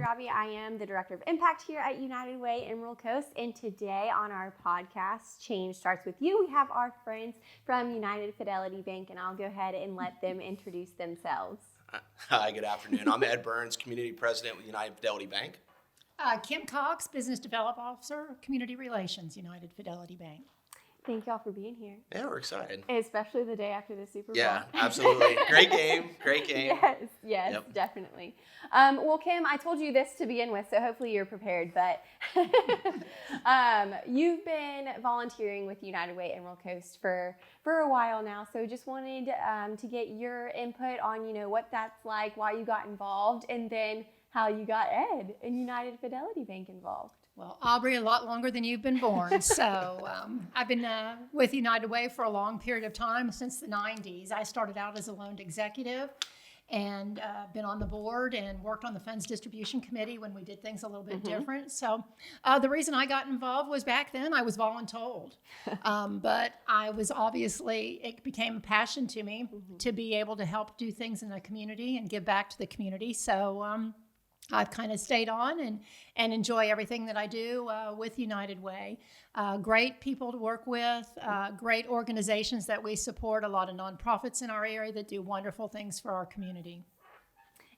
Robbie. I am the Director of Impact here at United Way Emerald Coast. And today on our podcast, Change Starts With You, we have our friends from United Fidelity Bank, and I'll go ahead and let them introduce themselves. Hi, good afternoon. I'm Ed Burns, Community President with United Fidelity Bank. Kim Cox, Business Development Officer, Community Relations, United Fidelity Bank. Thank y'all for being here. Yeah, we're excited. Especially the day after the Super Bowl. Yeah, absolutely. Great game. Yes, yep. Definitely. Well, Kim, I told you this to begin with, so hopefully you're prepared. But you've been volunteering with United Way Emerald Coast for a while now, so just wanted to get your input on, what that's like, why you got involved, and then how you got Ed and United Fidelity Bank involved. Well, Aubrey, a lot longer than you've been born. So I've been with United Way for a long period of time, since the 90s. I started out as a loan executive and been on the board and worked on the funds distribution committee when we did things a little bit different. So the reason I got involved was back then I was voluntold. But I was it became a passion to me to be able to help do things in the community and give back to the community. So I've kind of stayed on and enjoy everything that I do with United Way. Great people to work with, great organizations that we support, a lot of nonprofits in our area that do wonderful things for our community.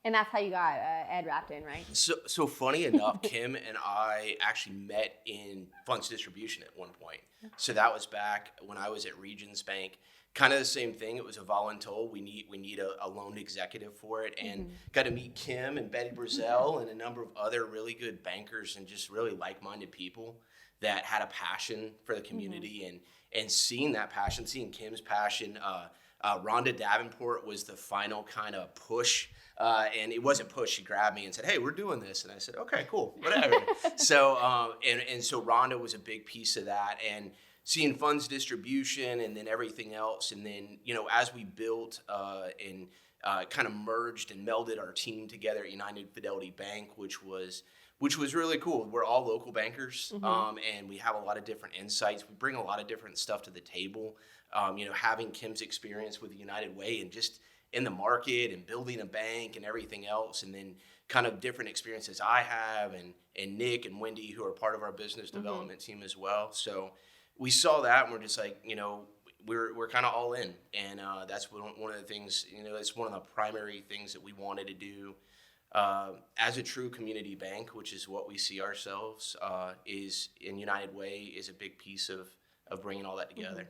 And that's how you got Ed wrapped in, right? So funny enough, Kim and I actually met in funds distribution at one point. So that was back when I was at Regions Bank. Kind of the same thing. It was a voluntold. We need a loan executive for it, and got to meet Kim and Betty Brazel and a number of other really good bankers and just really like-minded people that had a passion for the community, and seeing that passion, seeing Kim's passion. Rhonda Davenport was the final kind of push, and it wasn't push. She grabbed me and said, "Hey, we're doing this," and I said, "Okay, cool, whatever." So so Rhonda was a big piece of that, and seeing funds distribution and then everything else. And then, as we built and kind of merged and melded our team together at United Fidelity Bank, which was really cool. We're all local bankers, and we have a lot of different insights. We bring a lot of different stuff to the table. Having Kim's experience with United Way and just in the market and building a bank and everything else, and then kind of different experiences I have, and Nick and Wendy, who are part of our business development team as well. So we saw that and we're just like, we're kind of all in. And that's one of the things, it's one of the primary things that we wanted to do as a true community bank, which is what we see ourselves is in United Way is a big piece of bringing all that together.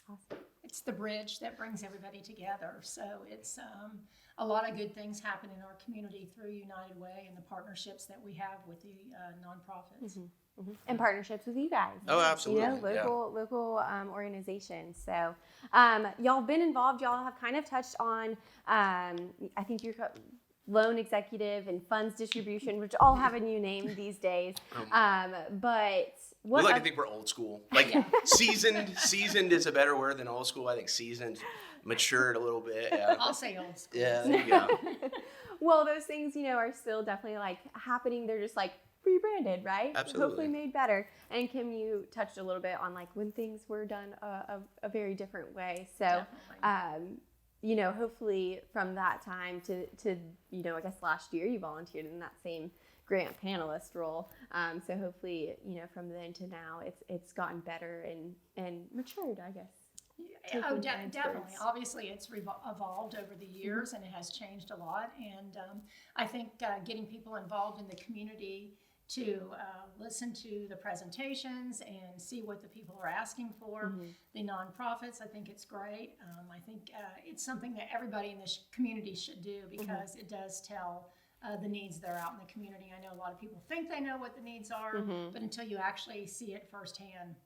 Awesome. It's the bridge that brings everybody together. So it's a lot of good things happen in our community through United Way and the partnerships that we have with the nonprofits. And partnerships with you guys. Oh, absolutely. Local organizations. So y'all been involved. Y'all have kind of touched on, I think you're loan executive and funds distribution, which all have a new name these days. But what we like to think we're old school. Like seasoned is a better word than old school. I think seasoned, matured a little bit. Yeah. I'll say old school. Yeah, there you go. Well, those things, are still definitely happening. They're just rebranded, right? Absolutely. Hopefully made better. And Kim, you touched a little bit on when things were done a very different way. So, hopefully from that time to I guess last year you volunteered in that same grant panelist role. So hopefully, from then to now it's gotten better and matured, I guess. Oh, definitely. Obviously, it's evolved over the years, and it has changed a lot. And I think getting people involved in the community to listen to the presentations and see what the people are asking for, the nonprofits, I think it's great. I think it's something that everybody in this community should do because it does tell the needs that are out in the community. I know a lot of people think they know what the needs are, but until you actually see it firsthand,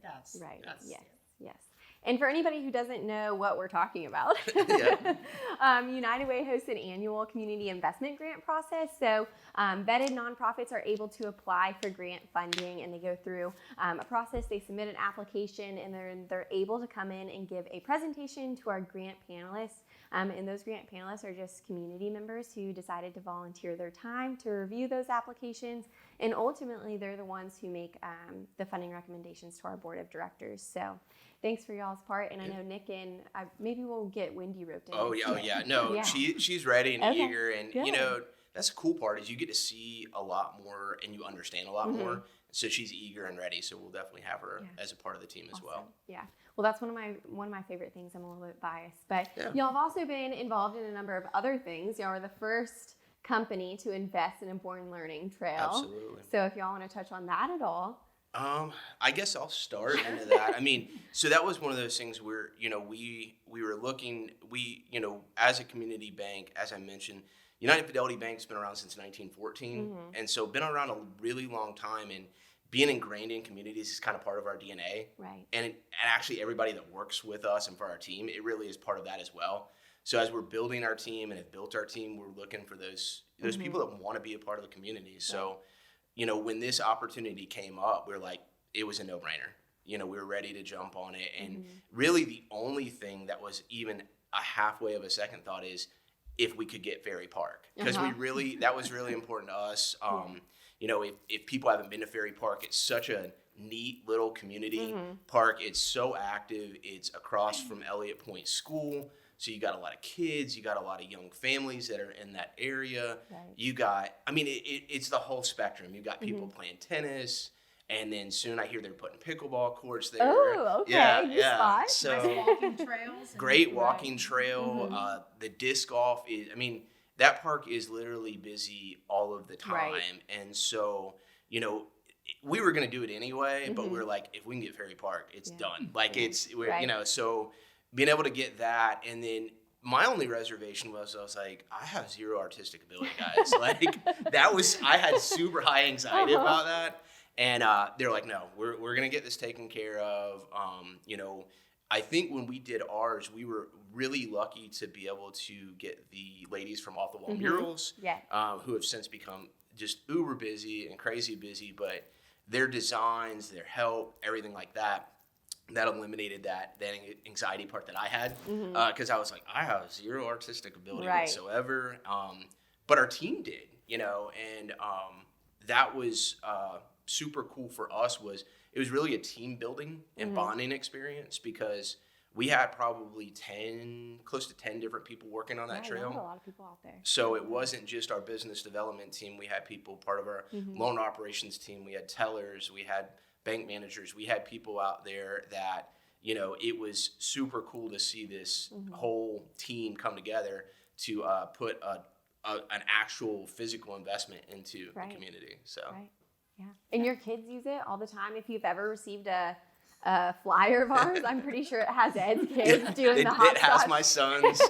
that's right. That's Yes. And for anybody who doesn't know what we're talking about, United Way hosts an annual community investment grant process. So vetted nonprofits are able to apply for grant funding, and they go through a process. They submit an application, and they're able to come in and give a presentation to our grant panelists. And those grant panelists are just community members who decided to volunteer their time to review those applications. And ultimately, they're the ones who make the funding recommendations to our board of directors. So thanks for y'all's part. And I know Nick and maybe we'll get Wendy roped in. Oh, yeah. No, yeah. She's ready and eager. And, that's the cool part is you get to see a lot more and you understand a lot more. So she's eager and ready. So we'll definitely have her as a part of the team as well. Yeah. Well, that's one of my favorite things. I'm a little bit biased, but y'all have also been involved in a number of other things. Y'all are the first company to invest in a Born Learning Trail. Absolutely. So if y'all want to touch on that at all. I guess I'll start into that. I mean, so that was one of those things where, we were looking, as a community bank, as I mentioned, United Fidelity Bank's been around since 1914. And so been around a really long time, and being ingrained in communities is kind of part of our DNA. Right. And actually everybody that works with us and for our team, it really is part of that as well. So as we're building our team and have built our team, we're looking for those people that want to be a part of the community. So, when this opportunity came up, we were like, it was a no-brainer. We were ready to jump on it. And really the only thing that was even a halfway of a second thought is if we could get Ferry Park. Because that was really important to us. If people haven't been to Ferry Park, it's such a neat little community park. It's so active. It's across from Elliott Point School. So you got a lot of kids, you got a lot of young families that are in that area. Right. You got, it's the whole spectrum. You got people playing tennis, and then soon I hear they're putting pickleball courts there. Oh, okay. Yeah. Spot. So nice walking trails. Great walking trail. The disc golf is, that park is literally busy all of the time. Right. And so, we were going to do it anyway, but we were like, if we can get Ferry Park, it's done. Like so being able to get that. And then my only reservation was, I was like, I have zero artistic ability, guys. I had super high anxiety about that. And they're like, no, we're going to get this taken care of. I think when we did ours, we were really lucky to be able to get the ladies from Off the Wall Murals, who have since become just uber busy and crazy busy, but their designs, their help, everything like that eliminated that anxiety part that I had, because I was like, I have zero artistic ability whatsoever. But our team did, and that was super cool for us. It was really a team building and bonding experience, because we had probably close to 10 different people working on that trail. A lot of people out there. So it wasn't just our business development team. We had people part of our loan operations team. We had tellers. We had bank managers. We had people out there that, it was super cool to see this whole team come together to put an actual physical investment into the community. So. Right. Yeah. And your kids use it all the time. If you've ever received a flyer of ours, I'm pretty sure it has Ed's kids doing the hot It has my sons.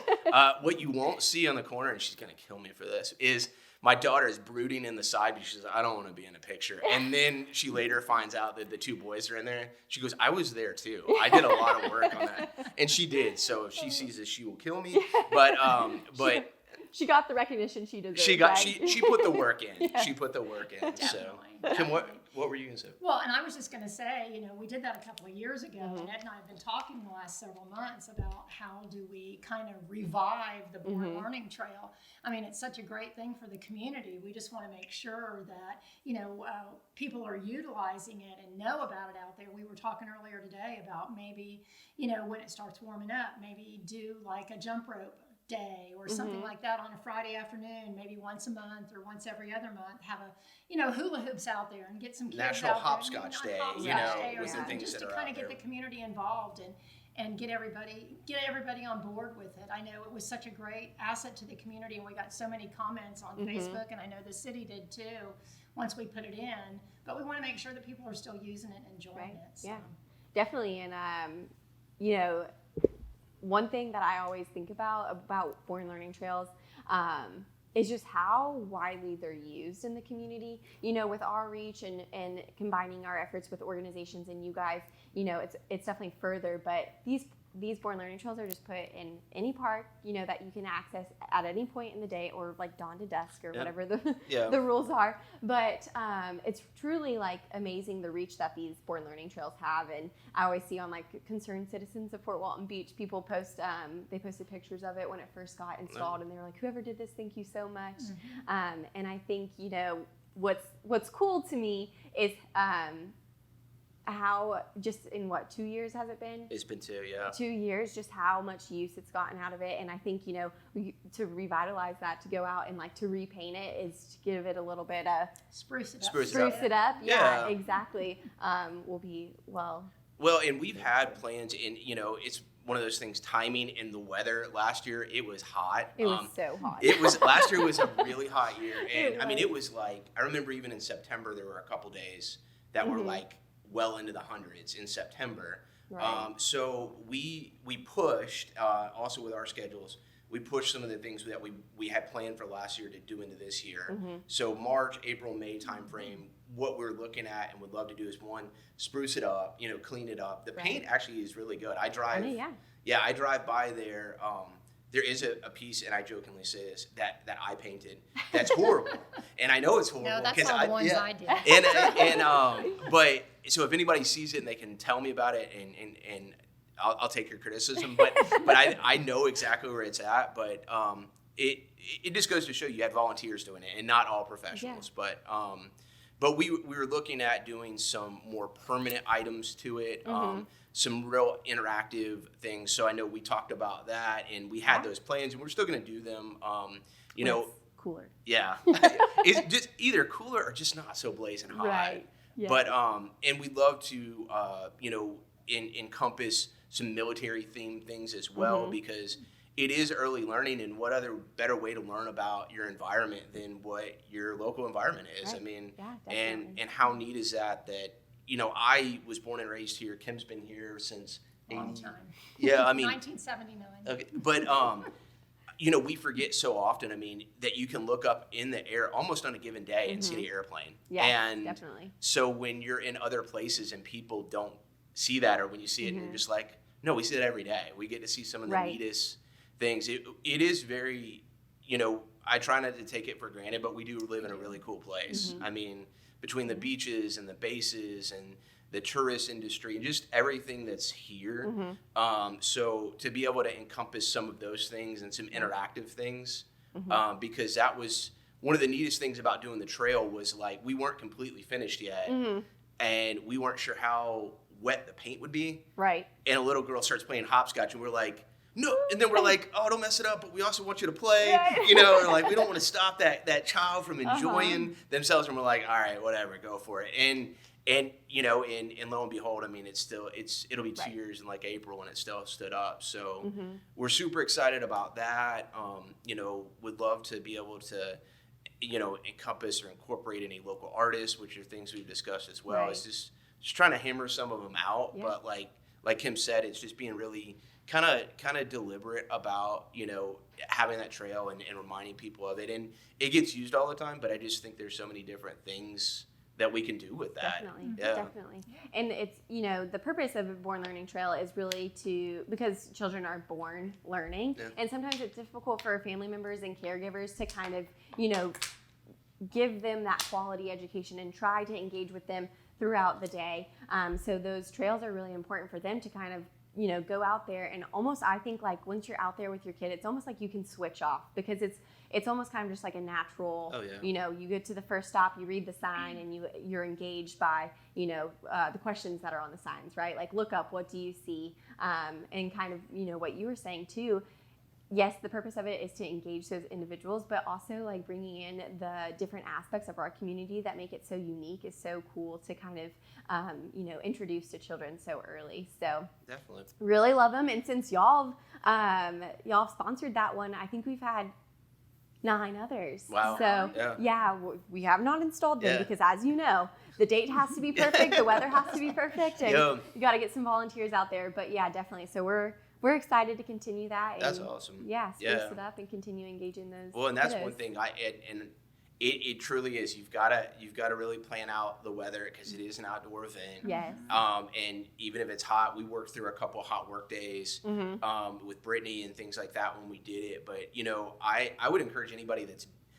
What you won't see on the corner, and she's going to kill me for this, is my daughter is brooding in the side because she says, I don't want to be in a picture. And then she later finds out that the two boys are in there. She goes, I was there too. I did a lot of work on that. And she did. So if she sees this, she will kill me. But she got the recognition she deserved. She put the work in. Yeah. She put the work in. Definitely. So Kim, what were you going to say? Well, and I was just going to say, we did that a couple of years ago, and Ed and I have been talking the last several months about how do we kind of revive the Born Learning Trail. It's such a great thing for the community. We just want to make sure that, people are utilizing it and know about it out there. We were talking earlier today about maybe, when it starts warming up, maybe do like a jump rope day or something like that on a Friday afternoon, maybe once a month or once every other month, have a hula hoops out there and get some kids National out Hopscotch there. Day, Day or something, just to kind of get the community involved and get everybody on board with it. I know it was such a great asset to the community, and we got so many comments on Facebook, and I know the city did too once we put it in, but we want to make sure that people are still using it and enjoying it. So. Yeah, definitely. And one thing that I always think about Born Learning Trails is just how widely they're used in the community. With our reach and combining our efforts with organizations and you guys, it's definitely further. But these Born Learning Trails are just put in any park, that you can access at any point in the day, or like dawn to dusk or whatever the rules are. But it's truly amazing the reach that these Born Learning Trails have. And I always see on Concerned Citizens of Fort Walton Beach, people post, they posted pictures of it when it first got installed, and they were like, whoever did this, thank you so much. And I think, what's cool to me is how just in what 2 years has it been? It's been 2, yeah. 2 years, just how much use it's gotten out of it. And I think, to revitalize that, to go out and like to repaint it is to give it a little bit of Spruce it up. Spruce spruce it up. Yeah. Exactly. Will be well. Well, and we've had plans, and it's one of those things. Timing and the weather. Last year, it was hot. It was so hot. Last year was a really hot year, and It it was like, I remember even in September there were a couple days that were like well into the hundreds in September. Right. So we pushed also with our schedules. We pushed some of the things that we had planned for last year to do into this year. So March, April, May timeframe, what we're looking at and would love to do is, one, spruce it up, clean it up. The paint actually is really good. I drive by there. There is a piece, and I jokingly say this, that I painted that's horrible. And I know it's horrible. No, that's all the ones I did. But so if anybody sees it and they can tell me about it, and I'll take your criticism, but I know exactly where it's at. But it just goes to show you had volunteers doing it, and not all professionals. Yeah. But we were looking at doing some more permanent items to it, some real interactive things. So I know we talked about that, and we had those plans, and we're still going to do them. Cooler. Yeah, it's just either cooler or just not so blazing hot. Right. Yeah. But and we'd love to encompass some military themed things as well, because it is early learning, and what other better way to learn about your environment than what your local environment is? Right. I mean, Yeah, and how neat is that I was born and raised here. Kim's been here since Long time. Yeah, I mean 1979. Okay, but we forget so often. I mean, that you can look up in the air almost on a given day and see the airplane. Yeah, and definitely. So when you're in other places and people don't see that, or when you see it and you're just like, no, we see it every day. We get to see some of the neatest things. It is very, I try not to take it for granted, but we do live in a really cool place. I mean, between the beaches and the bases and the tourist industry and just everything that's here. So to be able to encompass some of those things and some interactive things, because that was one of the neatest things about doing the trail was like, we weren't completely finished yet, and we weren't sure how wet the paint would be. Right. And a little girl starts playing hopscotch, and we're like, no, and then we're like, oh, don't mess it up, but we also want you to play, or like, we don't want to stop that child from enjoying themselves, and we're like, all right, whatever, go for it. And lo and behold, I mean, it'll be 2 years in like April, and it still stood up. So we're super excited about that. Would love to be able to, encompass or incorporate any local artists, which are things we've discussed as well. Right. It's just trying to hammer some of them out, but like Kim said, it's just being really kind of deliberate about, having that trail and reminding people of it. And it gets used all the time, but I just think there's so many different things that we can do with that. Definitely. And it's, the purpose of a Born Learning Trail is really because children are born learning. Yeah. And sometimes it's difficult for family members and caregivers to kind of, give them that quality education and try to engage with them throughout the day. So those trails are really important for them to kind of, go out there and almost, I think, like once you're out there with your kid, it's almost like you can switch off, because it's almost kind of just like a natural, you get to the first stop, you read the sign, and you're engaged by, the questions that are on the signs, right? Like, look up, what do you see? And kind of, what you were saying too, yes, the purpose of it is to engage those individuals, but also like bringing in the different aspects of our community that make it so unique is so cool to kind of, introduce to children so early. So definitely really love them. And since y'all sponsored that one, I think we've had 9 others. Wow. So we have not installed them because, as you know, the date has to be perfect, the weather has to be perfect, and you got to get some volunteers out there. But yeah, definitely. So we're excited to continue that. That's awesome. Yeah, spruce it up and continue engaging those. Well, and that's one thing it truly is. You've got to really plan out the weather, because it is an outdoor event. Yes. And even if it's hot, we worked through a couple hot work days with Brittany and things like that when we did it. But I would encourage anybody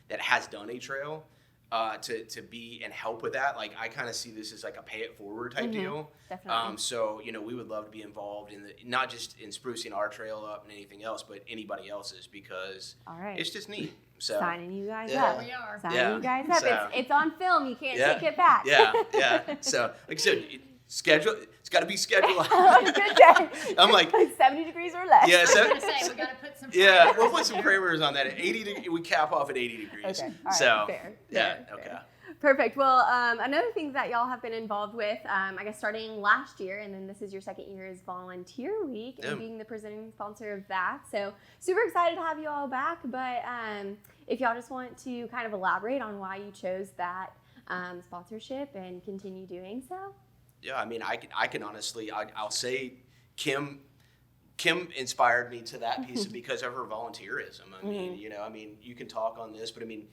that has done a trail to be and help with that. Like, I kind of see this as like a pay it forward type deal. Definitely. So we would love to be involved in not just in sprucing our trail up and anything else, but anybody else's, because it's just neat. So signing you guys up. We are. Signing you guys up. So, it's on film. You can't take it back. Yeah. So like I said, It's got to be scheduled. On a good day. I'm like 70 degrees or less. yeah, I was going to say, we got to put some. yeah, parameters we'll put in some there. parameters on that. At 80, we cap off at 80 degrees. Okay. All right. So Fair. yeah, Fair. okay. Perfect. Well, another thing that y'all have been involved with, I guess starting last year, and then this is your second year, is Volunteer Week and being the presenting sponsor of that. So super excited to have you all back. But if y'all just want to kind of elaborate on why you chose that sponsorship and continue doing so. Yeah, I mean, I can honestly, I'll say Kim inspired me to that piece because of her volunteerism. I mean, you can talk on this, but I mean,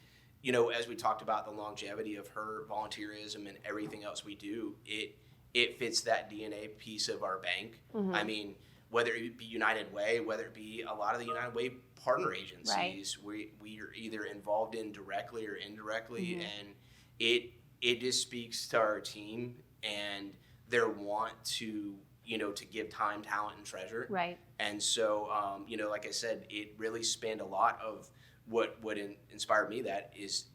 as we talked about the longevity of her volunteerism and everything else we do, it fits that DNA piece of our bank. I mean, whether it be United Way, whether it be a lot of the United Way partner agencies, we are either involved in directly or indirectly, and it just speaks to our team and their want to give time, talent, and treasure. Right. And so, like I said, it really spanned a lot of what inspired me. That is,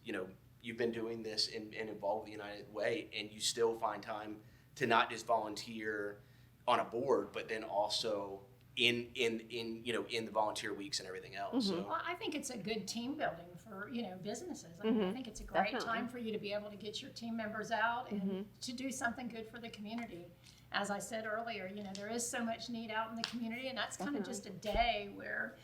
you've been doing this and involved with the United Way, and you still find time to not just volunteer on a board, but then also in the volunteer weeks and everything else. So. Well, I think it's a good team building for, businesses. I mean, I think it's a great Definitely. time for you to be able to get your team members out and to do something good for the community. As I said earlier, there is so much need out in the community, and that's kind of just a day where,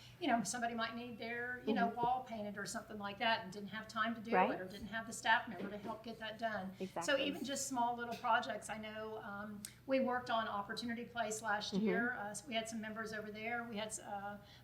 somebody might need their, wall painted or something like that and didn't have time to do Right. it or didn't have the staff member to help get that done. Exactly. So even just small little projects. I know we worked on Opportunity Place last year. So we had some members over there. We had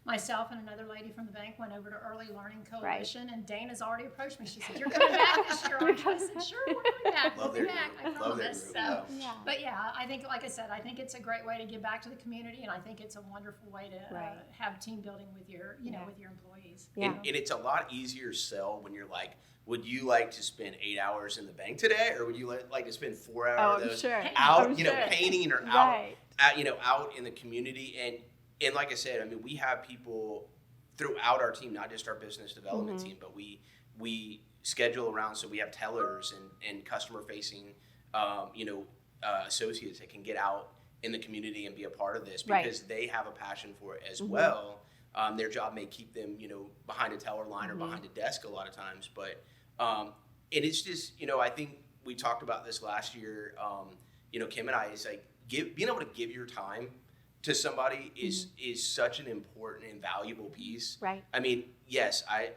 myself and another lady from the bank went over to Early Learning Coalition, and Dana's already approached me. She said, "You're coming back this year, aren't you?" I said, "Sure, we're coming back. We'll Love be their back. I group. Love their promise." group. So, Yeah. but yeah, I think, like I said, I think it's a great way to give back to the community, and I think it's a wonderful way to Right. have team building with your, with your employees. Yeah. And it's a lot easier sell when you're like, would you like to spend 8 hours in the bank today, or would you like to spend 4 hours Oh, of I'm those sure. out, I'm sure. painting or Right. out in the community? And like I said, I mean, we have people throughout our team, not just our business development team, but we schedule around, so we have tellers and customer facing, associates that can get out in the community and be a part of this because they have a passion for it as well. Their job may keep them, behind a teller line or behind a desk a lot of times, but and it's just, I think we talked about this last year. Kim and I, is like being able to give your time to somebody is such an important and valuable piece. Right. I mean, yes, I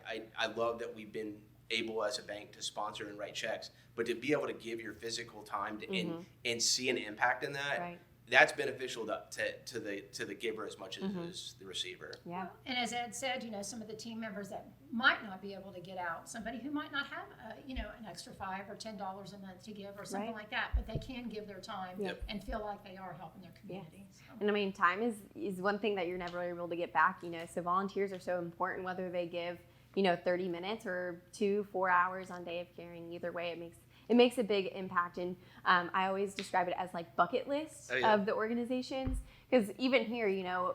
love that we've been able as a bank to sponsor and write checks, but to be able to give your physical time to, and see an impact in that. Right. That's beneficial to the giver as much as the receiver. Yeah. And as Ed said, some of the team members that might not be able to get out, somebody who might not have, an extra $5 or $10 a month to give or something Right. like that, but they can give their time Yep. and feel like they are helping their community. So. And I mean, time is one thing that you're never able to get back, so volunteers are so important, whether they give, 30 minutes or 2-4 hours on day of caring. Either way, it makes a big impact. And I always describe it as like bucket lists of the organizations, because even here,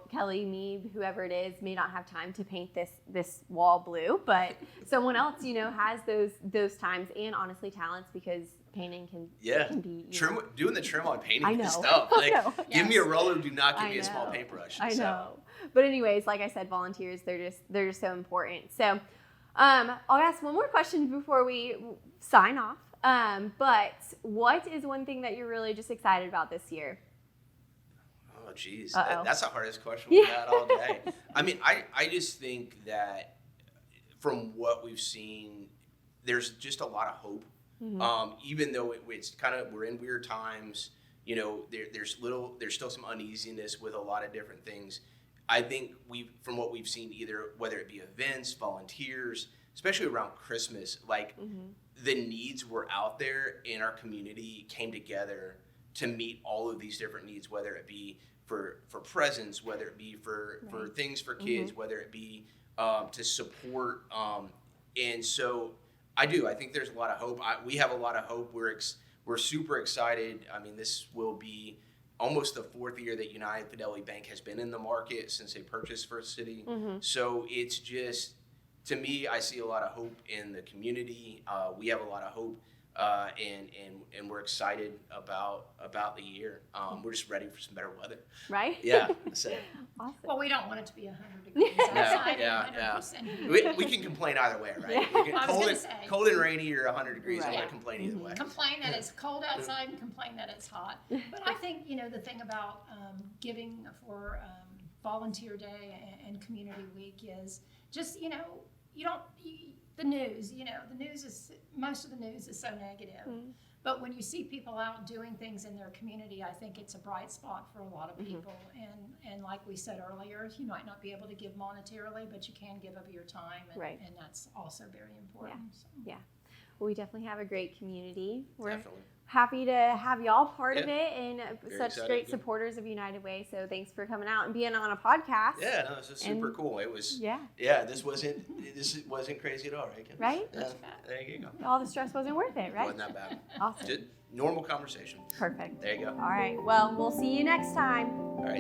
Kelly, me, whoever it is, may not have time to paint this wall blue, but someone else, has those times and honestly talents, because painting can be Doing the trim on painting I know. is tough. Like, I know. give me a roller, do not give I me a small know. paintbrush. I So. know. But anyways, like I said, volunteers, they're just so important. So I'll ask one more question before we sign off. But what is one thing that you're really just excited about this year? Oh, geez. Uh-oh. That's the hardest question we've had all day. I mean, I just think that from what we've seen, there's just a lot of hope. Even though it's kind of, we're in weird times, there's still some uneasiness with a lot of different things. I think from what we've seen, whether it be events, volunteers, especially around Christmas, like the needs were out there, and our community came together to meet all of these different needs, whether it be for presents, whether it be for things for kids, whether it be to support. And so I think there's a lot of hope. We have a lot of hope. We're super excited. I mean, this will be almost the 4th year that United Fidelity Bank has been in the market since they purchased First City. So it's just, to me, I see a lot of hope in the community. We have a lot of hope and we're excited about the year. We're just ready for some better weather. Right? Yeah. So Awesome. Well, we don't want it to be 100 degrees no, outside. yeah, and yeah. 100% We can complain either way, right? Yeah. We can, I was gonna say. cold and rainy or 100 degrees. I'm Right. gonna complain either way. Complain that it's cold outside and complain that it's hot. But I think, the thing about giving for Volunteer Day and Community Week is just, the news, most of the news is so negative. But when you see people out doing things in their community, I think it's a bright spot for a lot of people. And like we said earlier, you might not be able to give monetarily, but you can give of your time. And, Right. and that's also very important. So. Yeah. Well, we definitely have a great community. We're Definitely. happy to have y'all part of Yeah. it and such excited, great yeah. supporters of United Way. So thanks for coming out and being on a podcast. Yeah, no, this is super And- cool. It was. Yeah. Yeah, this wasn't crazy at all, right, Kim? Right? Yeah, there you go. All the stress wasn't worth it, right? Wasn't that bad. Awesome. Just normal conversation. Perfect. There you go. All right. Well, we'll see you next time. All right.